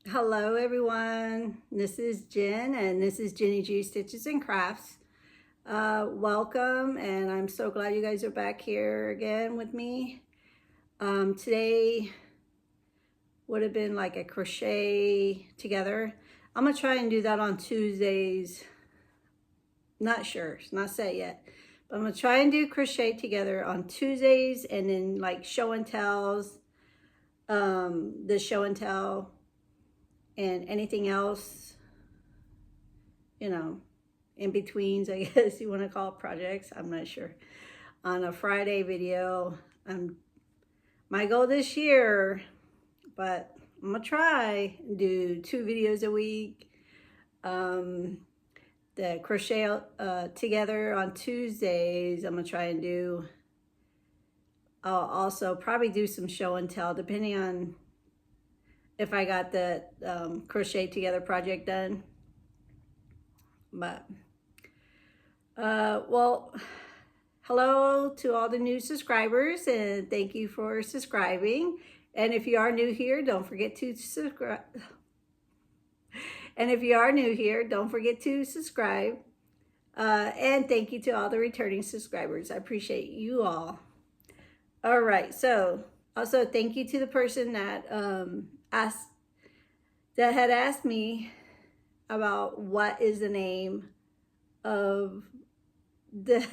Hello everyone, this is Jen and this is Jenny G Stitches and Crafts. Welcome, and I'm so glad you guys are back here again with me. Today would have been like a crochet together. I'm gonna try and do that on Tuesdays. Not sure, it's not set yet. But I'm gonna try and do crochet together on Tuesdays, and then like show and tells, the show and tell and anything else, in betweens, I guess you want to call it, projects. I'm not sure. On a Friday video, my goal this year, but I'm gonna try and do 2 videos a week. The crochet together on Tuesdays. I'm gonna try and do. I'll also probably do some show and tell, depending on if I got the crochet together project done. But well, hello to all the new subscribers, and thank you for subscribing. And if you are new here, don't forget to subscribe. And if you are new here, don't forget to subscribe. And thank you to all the returning subscribers. I appreciate you all. All right, so also thank you to the person that had asked me about what is the name of the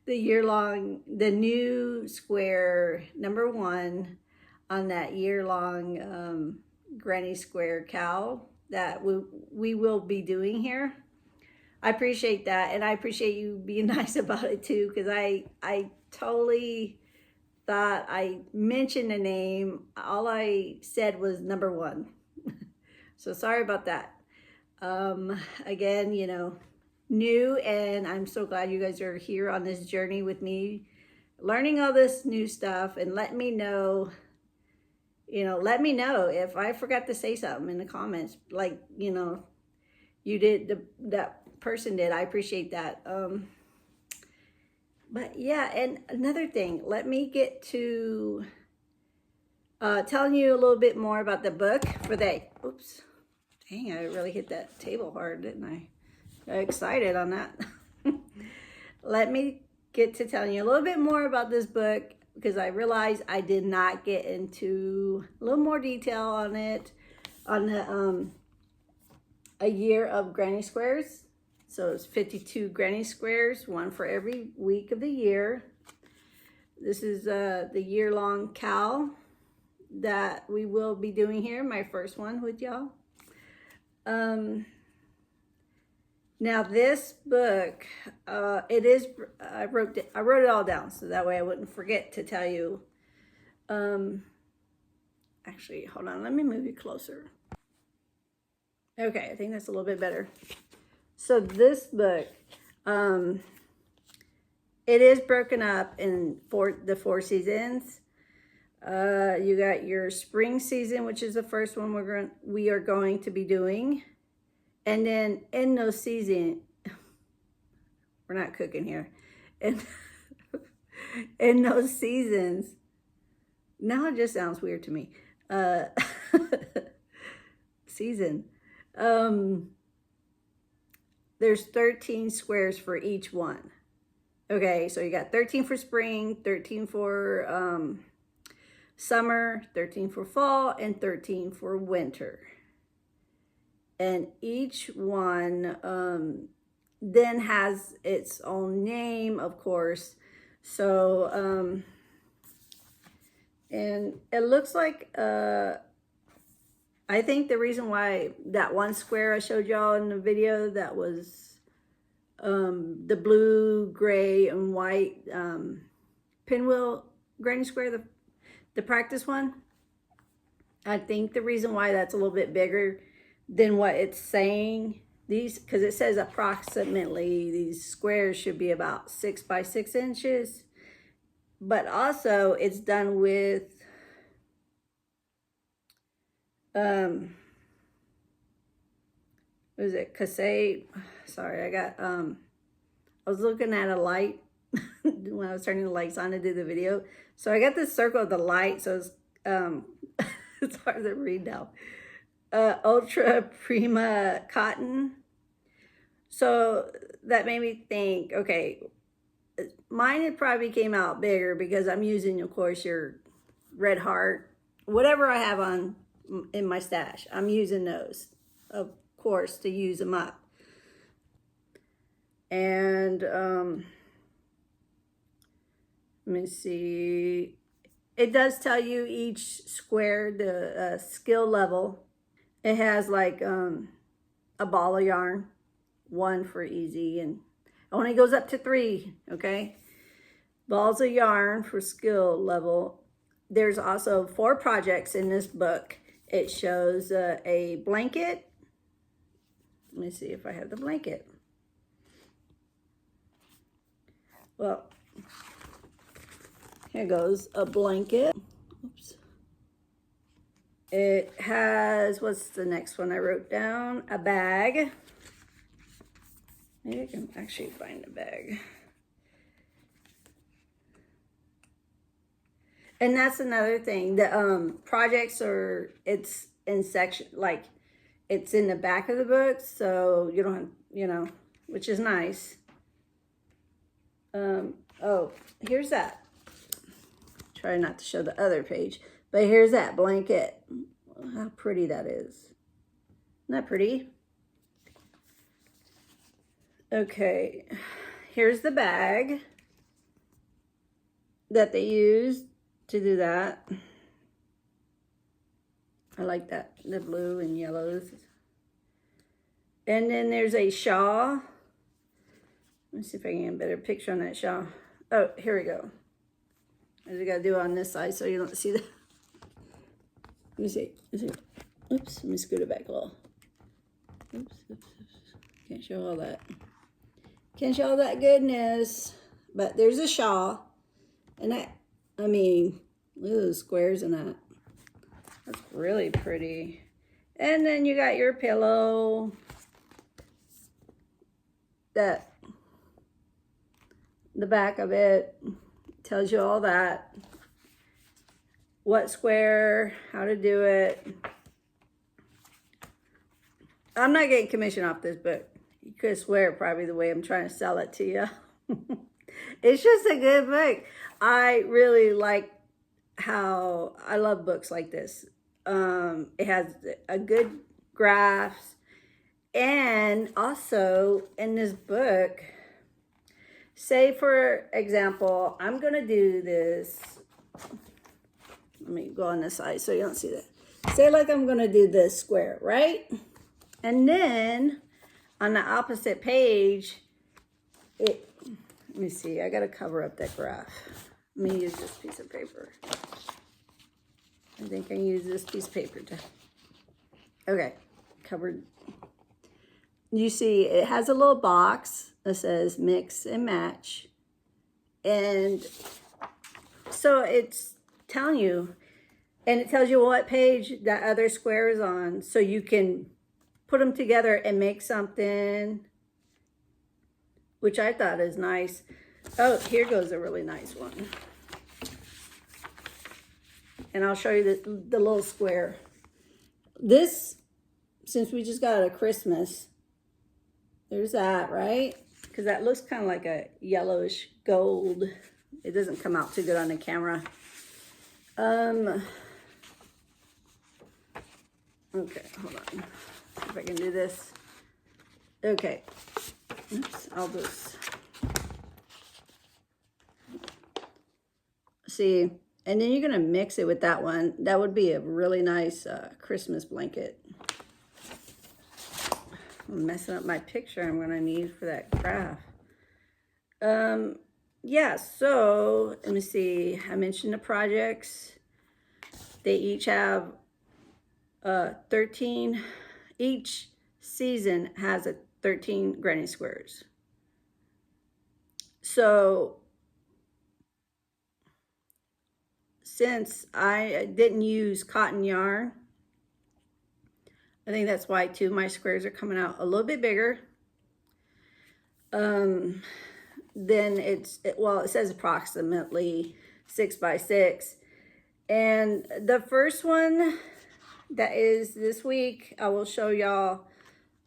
the new square number 1 on that year-long granny square cowl that we will be doing here. I appreciate that, and I appreciate you being nice about it too, because I totally thought I mentioned the name. All I said was number 1. So sorry about that. Again, new, and I'm so glad you guys are here on this journey with me, learning all this new stuff, and let me know if I forgot to say something in the comments, like, you did, that person did. I appreciate that. But yeah, and another thing, let me get to telling you a little bit more about the book for that. Oops, dang, I really hit that table hard, didn't I? Got excited on that. Let me get to telling you a little bit more about this book, because I realized I did not get into a little more detail on it, on the a year of granny squares. So it's 52 granny squares, 1 for every week of the year. This is the year-long cowl that we will be doing here, my first one with y'all. Now this book, it is, I wrote it all down so that way I wouldn't forget to tell you. Actually, hold on, let me move you closer. Okay, I think that's a little bit better. So this book, it is broken up in the 4 seasons. You got your spring season, which is the first one we are going to be doing. And then in those seasons, we're not cooking here. And in those seasons, now it just sounds weird to me. Season. There's 13 squares for each one. Okay, so you got 13 for spring, 13 for summer, 13 for fall, and 13 for winter. And each one then has its own name, of course. So, and it looks like, I think the reason why that one square I showed y'all in the video, that was the blue, gray, and white pinwheel granny square, the practice one. I think the reason why that's a little bit bigger than what it's saying, because it says approximately these squares should be about 6 by 6 inches, but also it's done with what is it, Crochet? Sorry, I was looking at a light when I was turning the lights on to do the video, so I got this circle of the light, so it's it's hard to read now. Ultra Prima cotton. So that made me think, okay, mine had probably came out bigger because I'm using, of course, your Red Heart, whatever I have on in my stash. I'm using those, of course, to use them up. And let me see. It does tell you each square, the skill level. It has like a ball of yarn, 1 for easy, and only goes up to 3, okay? Balls of yarn for skill level. There's also 4 projects in this book. It shows a blanket. Let me see if I have the blanket. Well, here goes a blanket. Oops. It has, what's the next one I wrote down? A bag. Maybe I can actually find a bag. And that's another thing. The projects are, it's in section, like it's in the back of the book, so you don't have, you know, which is nice. Oh, here's that. Try not to show the other page, but here's that blanket. How pretty that is. Isn't that pretty? Okay, here's the bag that they used to do that. I like that, the blue and yellows. And then there's a shawl. Let me see if I can get a better picture on that shawl. Oh, here we go. I just gotta do it on this side so you don't see that. Let me see. Oops, let me scoot it back a little. Oops. Can't show all that. Can't show all that goodness. But there's a shawl. And that, I mean, look at those squares in that. That's really pretty. And then you got your pillow. That, the back of it tells you all that. What square, how to do it. I'm not getting commission off this book. You could swear probably the way I'm trying to sell it to you. It's just a good book. I really like how, I love books like this. It has a good graphs. And also in this book, say for example, I'm going to do this. Let me go on this side so you don't see that. Say like I'm going to do this square, right? And then on the opposite page, let me see, I got to cover up that graph. Let me use this piece of paper. I think I can use this piece of paper to, okay, covered. You see, it has a little box that says mix and match. And so it's telling you, and it tells you what page that other square is on, so you can put them together and make something, which I thought is nice. Oh, here goes a really nice one. And I'll show you the little square. This, since we just got a Christmas, there's that, right? Because that looks kind of like a yellowish gold. It doesn't come out too good on the camera. Okay, hold on. See if I can do this. Okay. Oops, I'll just see. And then you're gonna mix it with that one. That would be a really nice Christmas blanket. I'm messing up my picture I'm gonna need for that graph. Yeah, so let me see. I mentioned the projects. They each have 13. Each season has 13 granny squares. So since I didn't use cotton yarn, I think that's why two of my squares are coming out a little bit bigger. Then it says approximately 6 by 6. And the first one, that is this week. I will show y'all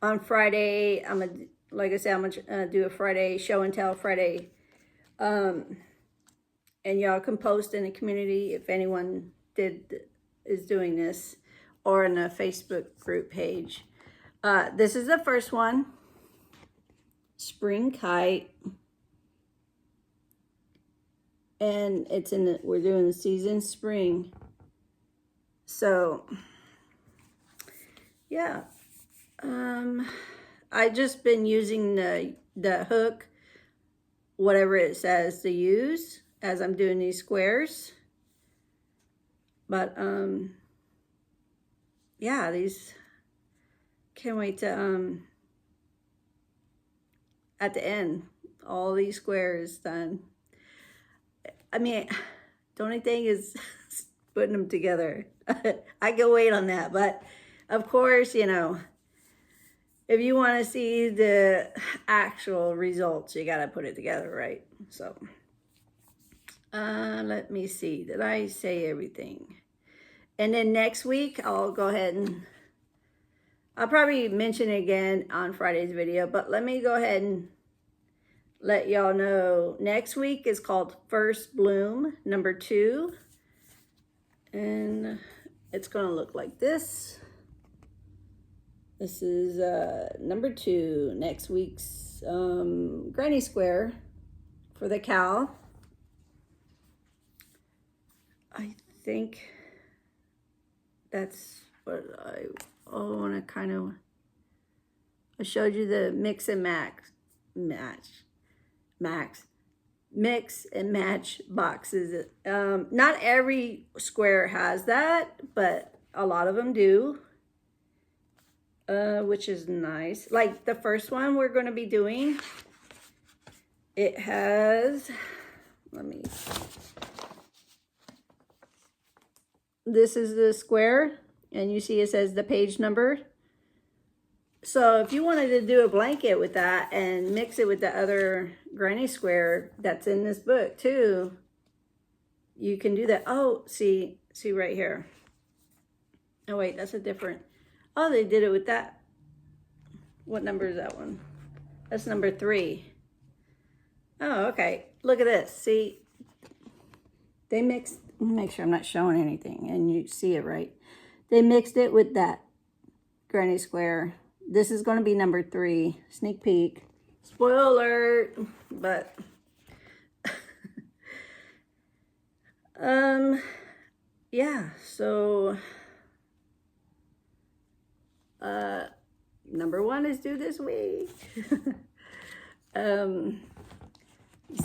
on Friday. Like I said, I'm gonna do a Friday show and tell Friday. And y'all can post in the community if anyone is doing this, or in a Facebook group page. This is the first one, Spring Kite, and it's we're doing the season spring. So yeah, I just been using the hook, whatever it says to use, as I'm doing these squares. But yeah, these, can't wait to at the end, all these squares done. I mean, the only thing is putting them together. I can wait on that, but of course, you know, if you want to see the actual results, you got to put it together, right? So let me see, did I say everything? And then next week I'll go ahead and I'll probably mention it again on Friday's video, but let me go ahead and let y'all know next week is called First Bloom number 2, and it's gonna look like this. This is number 2, next week's granny square for the cow. I think that's what I want to kind of, I showed you the mix and mix and match boxes. Not every square has that, but a lot of them do, which is nice. Like the first one we're going to be doing, it has, this is the square, and you see it says the page number. So if you wanted to do a blanket with that and mix it with the other granny square that's in this book too, you can do that. Oh, see right here. Oh wait, that's a different, oh, they did it with that. What number is that one? That's number 3. Oh, okay. Look at this. See, they mixed, make sure I'm not showing anything and you see it right. They mixed it with that granny square. This is going to be number 3. Sneak peek. Spoiler alert. But yeah, so number 1 is due this week. You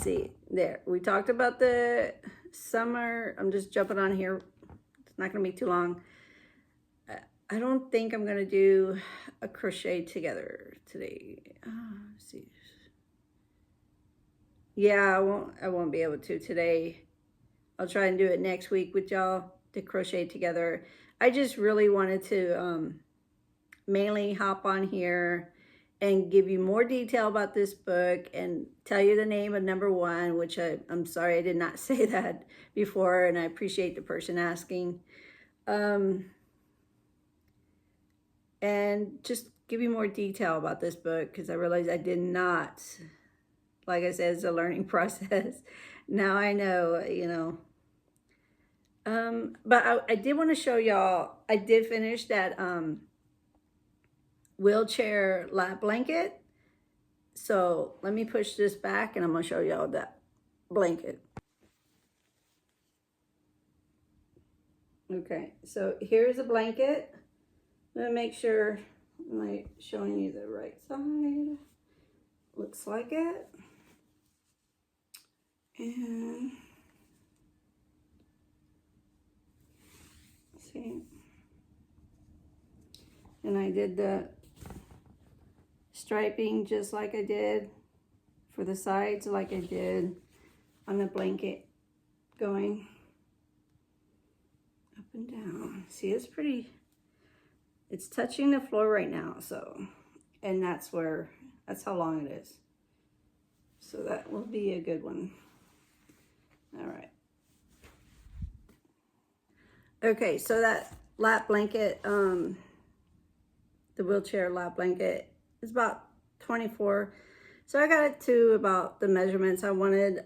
see there, we talked about the summer. I'm just jumping on here. It's not going to be too long. I don't think I'm going to do a crochet together today. Let's see. Yeah, I won't be able to today. I'll try and do it next week with y'all to crochet together. I just really wanted to mainly hop on here and give you more detail about this book and tell you the name of number 1, which I'm sorry I did not say that before, and I appreciate the person asking. And just give you more detail about this book, because I realized I did not, like I said, it's a learning process. Now I know, you know. But I did want to show y'all, I did finish that wheelchair lap blanket. So let me push this back and I'm going to show y'all that blanket. Okay, so here's a blanket. Let me make sure, am I showing you the right side? Looks like it. And see. And I did the striping just like I did for the sides, like I did on the blanket, going up and down. See, it's pretty, it's touching the floor right now, so, and that's how long it is. So that will be a good one. All right. Okay, so that lap blanket, the wheelchair lap blanket. It's about 24. So I got it to about the measurements. I wanted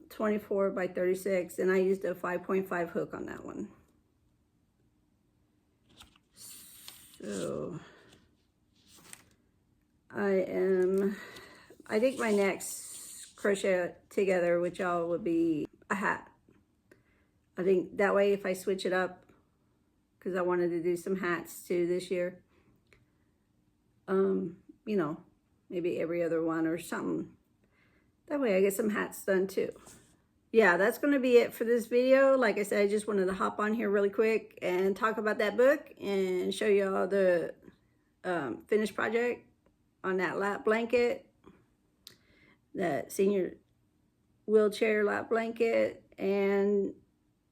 24 by 36, and I used a 5.5 hook on that one. So I think my next crochet together with y'all would be a hat. I think that way if I switch it up, because I wanted to do some hats too this year. You know, maybe every other one or something. That way I get some hats done too. Yeah, that's going to be it for this video. Like I said, I just wanted to hop on here really quick and talk about that book and show you all the finished project on that lap blanket, that senior wheelchair lap blanket, and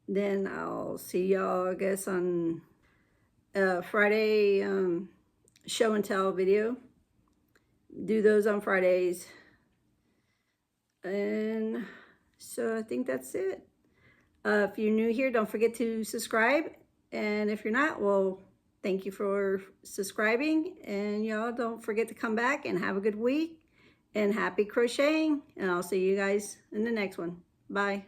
then I'll see y'all, I guess, on Friday show and tell video. Do those on Fridays. And so I think that's it. If you're new here, don't forget to subscribe. And if you're not, well, thank you for subscribing. And y'all don't forget to come back and have a good week. And happy crocheting. And I'll see you guys in the next one. Bye.